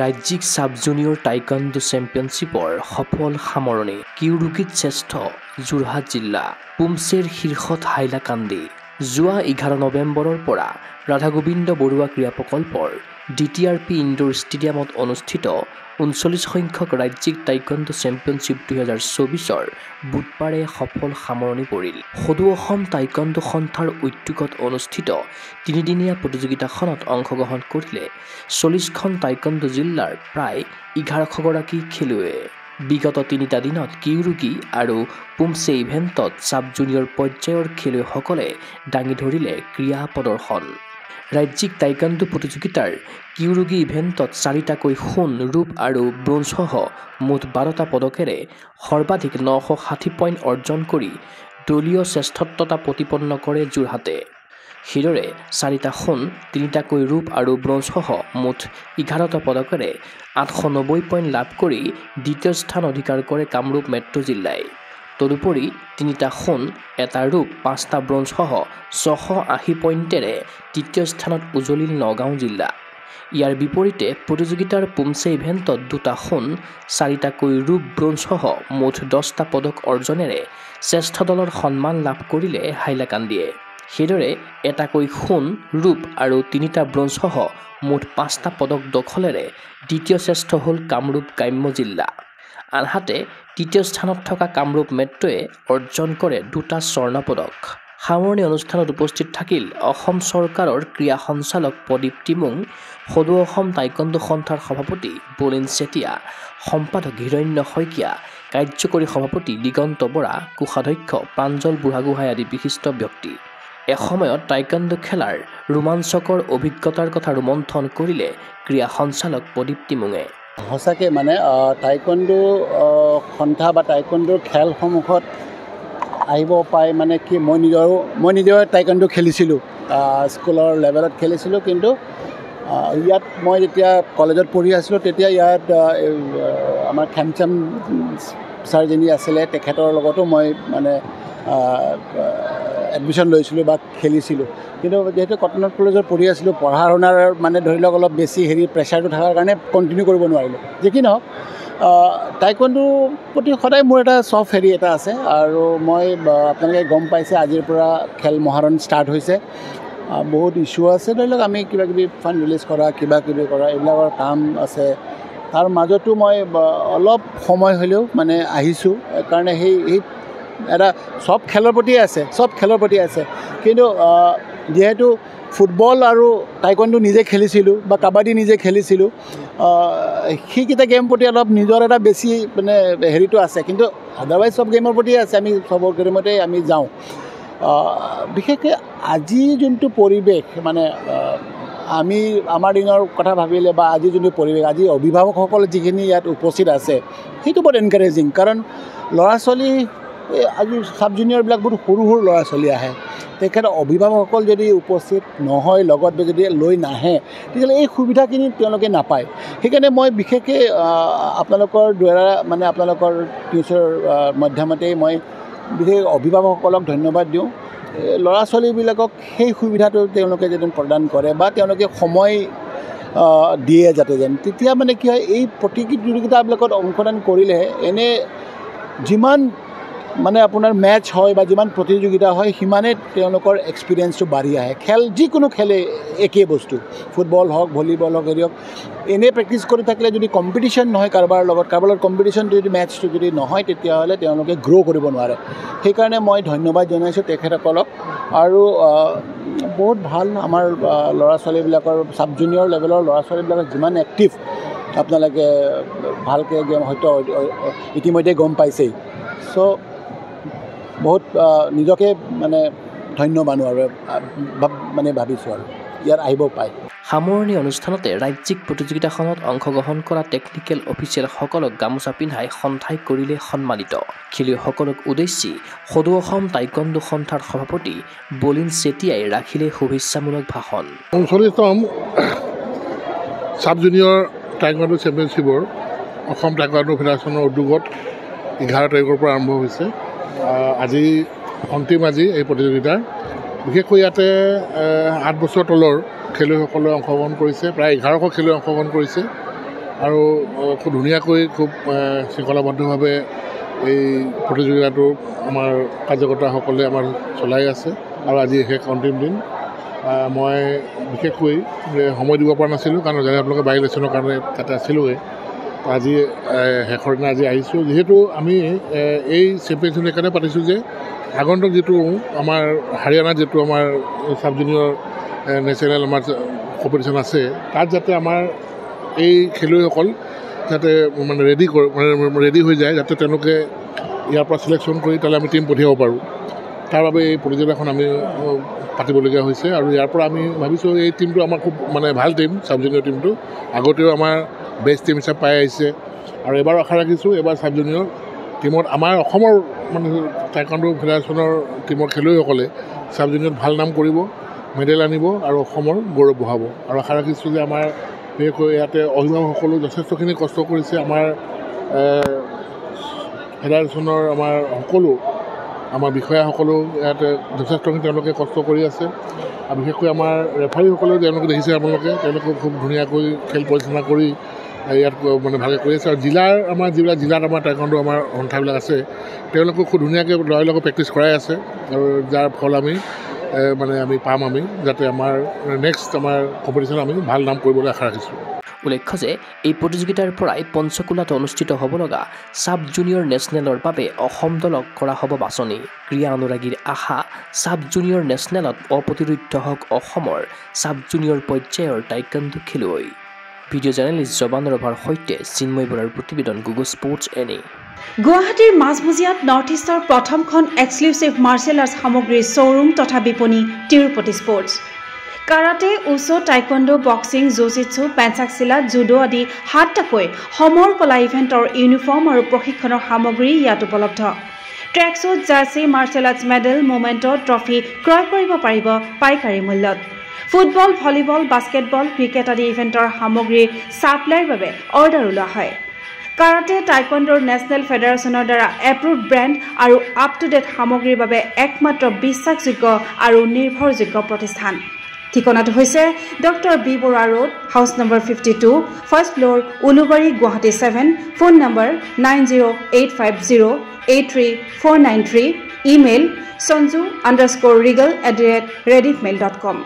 ৰাজ্যিক sub junior taekwondo চেম্পিয়নশ্বিপৰ সফল সামৰণি কিউৰুকিত শ্ৰেষ্ঠ যোৰহাট জিলা পুমচেৰ শীৰ্ষত হাইলাকান্দি যোৱা 11 নৱেম্বৰৰ পৰা ৰাধা গোবিন্দ বৰুৱা ক্ৰীড়া প্ৰকল্পৰ DTRP ইনডোৰ ষ্টেডিয়ামত অনুষ্ঠিত 39 সংখ্যক ৰাজ্যিক টাইকোৱাণ্ডো চেম্পিয়নশ্বিপ 2024ৰ বুধবাৰে সফল সামৰণি পৰিল। সদৌ অসম টাইকোৱাণ্ডো সন্থাৰ উদ্যোগত অনুষ্ঠিত তিনিদিনীয়া প্ৰতিযোগিতাখনত অংশগ্ৰহণ কৰিলে 40খন টাইকোৱাণ্ডো জিলাৰ প্ৰায় 1100 গৰাকী খেলুৱৈয়ে। বিগত 3টা দিনত কিউৰুকি আৰু পুমচে ইভেণ্টত সাব জুনিয়ৰ পৰ্যায়ৰ খেলুৱৈসকলে দাঙি ধৰিলে ক্ৰীড়া প্ৰদৰ্শন। ৰাজ্যিক টাইকোৱাণ্ডো প্ৰতিযোগিতাৰ কিউৰুকি ইভেণ্টত 4টাকৈ সোণ, ৰূপ আৰু ব্ৰঞ্জসহ মুঠ 12টা পদকেৰে সৰ্বাধিক 960 পইণ্ট অৰ্জন কৰি দলীয় শ্ৰেষ্ঠত্বতা প্ৰতিপন্ন কৰে যোৰহাটে। সেইদৰে 4টা সোণ, 3টাকৈ ৰূপ আৰু ব্ৰঞ্জসহ মুঠ 11টা পদকেৰে 890 পইণ্ট লাভ কৰি দ্বিতীয় স্থান অধিকাৰ কৰে কামৰূপ মেট্ৰ' জিলাই। তদুপৰি 3টা সোণ, 1টা ৰূপ, 5টা ব্ৰঞ্জসহ 680 পইণ্টেৰে তৃতীয় স্থানত উজলিল নগাঁও জিলা। ইয়াৰ বিপৰীতে প্ৰতিযোগিতাৰ পুমচে ইভেণ্টত 2টা সোণ, 4টাকৈ ৰূপ, ব্ৰঞ্জসহ মুঠ 10টা পদক অৰ্জনেৰে শ্ৰেষ্ঠ দলৰ সন্মান লাভ কৰিলে হাইলাকান্দিয়ে। সেইদৰে 1টাকৈ সোণ, ৰূপ আৰু 3টা ব্ৰঞ্জসহ মুঠ 5টা পদক দখলেৰে দ্বিতীয় শ্ৰেষ্ঠ হ'ল কামৰূপ গ্ৰাম্য জিলা। আনহাতে তৃতীয় স্থানত থকা কামৰূপ মেট্ৰ'য়ে অৰ্জন কৰে 2টা স্বৰ্ণ পদক। সামৰণি অনুষ্ঠানত উপস্থিত থাকিল অসম চৰকাৰৰ ক্ৰীড়া সঞ্চালক প্ৰদীপ টিমুং, সদৌ অসম টাইকোৱাণ্ডো সন্থাৰ সভাপতি বলিন চেতিয়া, সম্পাদক হিৰণ্য শইকীয়া, কাৰ্যকৰী সভাপতি দিগন্ত বৰা, কোষাধ্যক্ষ প্ৰাঞ্জল বুঢ়াগোহাঁই আদি বিশিষ্ট ব্যক্তি। এসময়ত টাইকোৱাণ্ডো খেলাৰ ৰোমাঞ্চকৰ অভিজ্ঞতাৰ কথা ৰোমন্থন কৰিলে ক্ৰীড়া সঞ্চালক প্ৰদীপ টিমুঙে। সঁচাকৈ মানে টাইকোৱাণ্ডো সন্থা বা টাইকোৱাণ্ডোৰ খেলসমূহত আহিব পাই মানে কি মই নিজেও টাইকোৱাণ্ডো খেলিছিলোঁ, স্কুলৰ লেভেলত খেলিছিলোঁ, কিন্তু ইয়াত মই যেতিয়া কলেজত পঢ়ি আছিলোঁ তেতিয়া ইয়াত আমাৰ খেমচাম ছাৰ যিনি আছিলে তেখেতৰ লগতো মই মানে এডমিশ্যন লৈছিলোঁ বা খেলিছিলোঁ। কিন্তু যিহেতু কটন কলেজত পঢ়ি আছিলোঁ, পঢ়া শুনাৰ মানে ধৰি লওক অলপ বেছি প্ৰেছাৰটো থকাৰ কাৰণে কণ্টিনিউ কৰিব নোৱাৰিলোঁ। যি কি নহওক টাইকোৱাণ্ডোৰ প্ৰতি সদায় মোৰ এটা চফ এটা আছে আৰু মই আপোনালোকে গম পাইছে আজিৰ পৰা খেল মহাৰণ ষ্টাৰ্ট হৈছে। বহুত ইছ্যু আছে, ধৰি লওক আমি কিবাকিবি ফাণ্ড ৰিলিজ কৰা, কিবাকিবি কৰা, এইবিলাকৰ কাম আছে। তাৰ মাজতো মই অলপ সময় হ'লেও মানে আহিছোঁ, কাৰণে সেই এটা চব খেলৰ প্ৰতি আছে, কিন্তু যিহেতু ফুটবল আৰু টাইকোৱাণ্ডো নিজে খেলিছিলোঁ বা কাবাডী নিজে খেলিছিলোঁ, সেইকেইটা গেম প্ৰতি অলপ নিজৰ এটা বেছি মানে হেৰিটো আছে, কিন্তু আদাৰৱাইজ চব গেমৰ প্ৰতিয়ে আছে। আমি চবৰ গেমতে আমি যাওঁ। বিশেষকৈ আজি যোনটো পৰিৱেশ মানে আমাৰ দিনৰ কথা ভাবিলে বা আজি যোনটো পৰিৱেশ, আজি অভিভাৱকসকল যিখিনি ইয়াত উপস্থিত আছে সেইটো বহুত এনকাৰেজিং। কাৰণ ল'ৰা ছোৱালী আজি সাব জুনিয়ৰবিলাক বহুত সৰু ল'ৰা ছোৱালী আহে, তেখেতৰ অভিভাৱকসকল যদি উপস্থিত নহয়, লগত যদি লৈ নাহে, তেতিয়াহ'লে এই সুবিধাখিনি তেওঁলোকে নাপায়। সেইকাৰণে মই বিশেষকৈ আপোনালোকৰ দ্বাৰা মানে আপোনালোকৰ নিউজৰ মাধ্যমতেই মই বিশেষ অভিভাৱকসকলক ধন্যবাদ দিওঁ। ল'ৰা ছোৱালীবিলাকক সেই সুবিধাটো তেওঁলোকে যদি প্ৰদান কৰে বা তেওঁলোকে সময় দিয়ে যাতে যেন, তেতিয়া মানে কি হয়, এই প্ৰতিযোগিতাবিলাকত অংশগ্ৰহণ কৰিলেহে এনে যিমান মানে আপোনাৰ মেটচ হয় বা যিমান প্ৰতিযোগিতা হয় সিমানেই তেওঁলোকৰ এক্সপিৰিয়েঞ্চটো বাঢ়ি আহে। যিকোনো খেলে একেই বস্তু, ফুটবল হওক, ভলীবল হওক, হেৰি হওক, এনেই প্ৰেক্টিছ কৰি থাকিলে যদি কম্পিটিশ্যন নহয় কাৰোবাৰ লগত কম্পিটিশ্যনটো যদি মেটচটো যদি নহয়, তেতিয়াহ'লে তেওঁলোকে গ্ৰ' কৰিব নোৱাৰে। সেইকাৰণে মই ধন্যবাদ জনাইছোঁ তেখেতসকলক। আৰু বহুত ভাল আমাৰ ল'ৰা ছোৱালীবিলাকৰ ছাব জুনিয়ৰ লেভেলৰ ল'ৰা ছোৱালীবিলাকৰ যিমান এক্টিভ আপোনালোকে ভালকৈ গেম হয়তো ইতিমধ্যে গম পাইছেই। চ' বহুত নিজকে মানে ধন্য মানুহ আৰু মানে ভাবিছোঁ আৰু ইয়াত আহিব পায়। সামৰণি অনুষ্ঠানতে ৰাজ্যিক প্ৰতিযোগিতাখনত অংশগ্ৰহণ কৰা টেকনিকেল অফিচিয়েলসকলক গামোচা পিন্ধাই সন্থাই কৰিলে সন্মানিত। খেলুৱৈসকলক উদ্দেশ্যি সদৌ অসম টাইকোৱাণ্ডো সন্থাৰ সভাপতি বলিন চেতিয়াই ৰাখিলে শুভেচ্ছামূলক ভাষণ। 39তম সাব জুনিয়ৰ টাইকোৱাণ্ডো চেম্পিয়নশ্বিপৰ অসম টাইকোৱাণ্ডো ফেডাৰেশ্যনৰ উদ্যোগত 11 তাৰিখৰ পৰা আৰম্ভ হৈছে। আজি অন্তিম এই প্ৰতিযোগিতাৰ। বিশেষকৈ ইয়াতে 8 বছৰ তলৰ খেলুৱৈসকলে অংশগ্ৰহণ কৰিছে, প্ৰায় 1100 খেলুৱৈ অংশগ্ৰহণ কৰিছে। আৰু খুব ধুনীয়াকৈ খুব শৃংখলাবদ্ধভাৱে এই প্ৰতিযোগিতাটো আমাৰ কাৰ্যকৰ্তাসকলে আমাৰ চলাই আছে আৰু আজি শেষ অন্তিম দিন মই বিশেষকৈ সময় দিব পৰা নাছিলোঁ কাৰণ যেনে আপোনালোকে বাই ইলেকশ্যনৰ কাৰণে তাতে আছিলোঁগৈ আজি শেষৰ দিনা আজি আহিছোঁ যিহেতু আমি এই চেম্পিয়নশ্বিপ এইকাৰণে পাতিছোঁ যে আগন্তুক যিটো আমাৰ হাৰিয়ানাত যিটো আমাৰ চাব জুনিয়ৰ নেশ্যনেল আমাৰ কম্পিটিশ্যন আছে তাত যাতে আমাৰ এই খেলুৱৈসকল যাতে মানে ৰেডি হৈ যায় যাতে তেওঁলোকে ইয়াৰ পৰা চিলেকশ্যন কৰি তালৈ আমি টীম পঠিয়াব পাৰোঁ তাৰ বাবে এই প্ৰতিযোগিতাখন আমি পাতিবলগীয়া হৈছে আৰু ইয়াৰ পৰা আমি ভাবিছোঁ এই টীমটো আমাৰ খুব মানে ভাল টীম চাব জুনিয়ৰ টীমটো আগতেও আমাৰ বেষ্ট টীম হিচাপে পাই আহিছে আৰু এবাৰ আশা ৰাখিছোঁ এবাৰ চাব জুনিয়ৰ টীমত আমাৰ অসমৰ মানে টাইকোৱাণ্ডো ফেডাৰেশ্যনৰ টীমৰ খেলুৱৈসকলে চাব জুনিয়ৰত ভাল নাম কৰিব মেডেল আনিব আৰু অসমৰ গৌৰৱ বঢ়াব আৰু আশা ৰাখিছোঁ যে আমাৰ বিশেষকৈ ইয়াতে অভিভাৱকসকলেও যথেষ্টখিনি কষ্ট কৰিছে আমাৰ ফেডাৰেশ্যনৰ আমাৰ বিষয়াসকলেও ইয়াতে যথেষ্টখিনি তেওঁলোকে কষ্ট কৰি আছে আৰু বিশেষকৈ আমাৰ ৰেফাৰীসকলেও তেওঁলোকে দেখিছে আপোনালোকে তেওঁলোকে খুব ধুনীয়াকৈ খেল পৰিচালনা কৰি ইয়াত মানে ভালকৈ কৰি আছে আৰু যিবিলাক জিলাত আমাৰ টাইকোৱাণ্ডো আমাৰ সন্থাবিলাক আছে তেওঁলোকে খুব ধুনীয়াকৈ ল'ৰাই লগত প্ৰেক্টিছ কৰাই আছে আৰু যাৰ ফল আমি পাম যাতে আমাৰ নেক্সট আমাৰ কম্পিটিশ্যন আমি ভাল নাম কৰিবলৈ আশা ৰাখিছোঁ উল্লেখ্য যে এই প্ৰতিযোগিতাৰ পৰাই পঞ্চকুলাত অনুষ্ঠিত হ'ব লগা চাব জুনিয়ৰ নেশ্যনেলৰ বাবে অসম দলক কৰা হ'ব বাছনি ক্ৰীড়া অনুৰাগীৰ আশা চাব জুনিয়ৰ নেশ্যনেলত অপ্ৰতিৰোধ্য হওক অসমৰ চাব জুনিয়ৰ পৰ্যায়ৰ টাইকোৱাণ্ডো খেলুৱৈ ভিডিঅ' জাৰ্নেলিষ্ট জবান ৰভাৰ সৈতে চিন্ময় বৰাৰ প্ৰতিবেদন গুগল স্পৰ্টছ এনে গুৱাহাটীৰ মাজমজিয়াত নৰ্থ ইষ্টৰ প্ৰথমখন এক্সক্লুচিভ মাৰ্চেল আৰ্টছ সামগ্ৰীৰ শ্ব'ৰুম তথা বিপণী তিৰুপতি স্পৰ্টছ কাৰাটে উচো taekwondo boxing jujitsu pencak silat judo আদি 7টাকৈ সমৰ কলা ইভেণ্টৰ ইউনিফৰ্ম আৰু প্ৰশিক্ষণৰ সামগ্ৰী ইয়াত উপলব্ধ tracksuit jersey martial arts medal memento trophy ক্ৰয় কৰিব পাৰিব পাইকাৰী মূল্যত ফুটবল ভলীবল বাস্কেটবল ক্ৰিকেট আদি ইভেণ্টৰ সামগ্ৰীৰ ছাপ্লাইৰ বাবে অৰ্ডাৰ ওলোৱা হয় কাৰাটে টাইকোৱাণ্ডোৰ নেশ্যনেল ফেডাৰেশ্যনৰ দ্বাৰা এপ্ৰুভড ব্ৰেণ্ড আৰু আপ টু ডেট সামগ্ৰীৰ বাবে একমাত্ৰ বিশ্বাসযোগ্য আৰু নিৰ্ভৰযোগ্য প্ৰতিষ্ঠান ঠিকনাটো হৈছে doctor B Barua road house number 52 first floor Ulubari Guwahati 7 phone number 9085083493 email sanju_regal@rediffmail.com